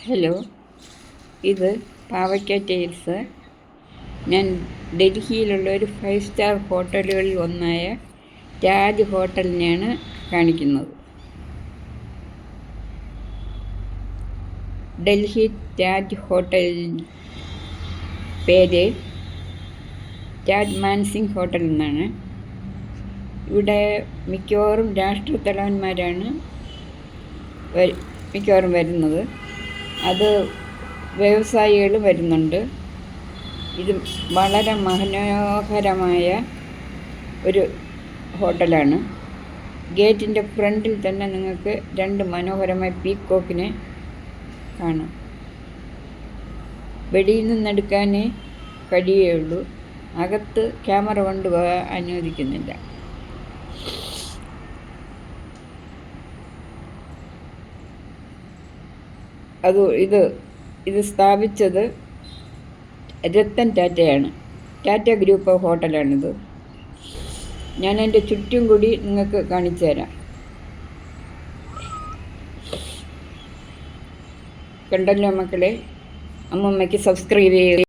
Hello, ഇത് പാവയ്ക്ക tiles. ഞാൻ ഡൽഹിയിലുള്ള ഒരു 5 സ്റ്റാർ ഹോട്ടലുകളിൽ ഒന്നായ താജ് ഹോട്ടലിനെയാണ് കാണിക്കുന്നത്. ഡൽഹി താജ് ഹോട്ടൽ പേര് താജ് മാൻസിംഗ് ഹോട്ടൽ എന്നാണ്. ഇവിടെ മിക്കവാറും രാഷ്ട്രത്തലവന്മാരാണ് മിക്കവാറും വരുന്നത്. അത് വ്യവസായികൾ വരുന്നുണ്ട്. ഇത് വളരെ മനോഹരമായ ഒരു ഹോട്ടലാണ്. ഗേറ്റിൻ്റെ ഫ്രണ്ടിൽ തന്നെ നിങ്ങൾക്ക് 2 മനോഹരമായ പീക്കോക്കിനെ കാണാം. വെളിയിൽ നിന്നെടുക്കാനേ കഴിയുള്ളൂ. അകത്ത് ക്യാമറ കൊണ്ടുപോകാൻ അനുവദിക്കുന്നില്ല. ഇത് സ്ഥാപിച്ചത് രത്തൻ ടാറ്റയാണ്. ടാറ്റ ഗ്രൂപ്പ് ഓഫ് ഹോട്ടലാണിത്. ഞാൻ എൻ്റെ ചുറ്റും കൂടി നിങ്ങൾക്ക് കാണിച്ചു തരാം. കണ്ടല്ലോ മക്കളെ, അമ്മമ്മയ്ക്ക് സബ്സ്ക്രൈബ് ചെയ്യുക.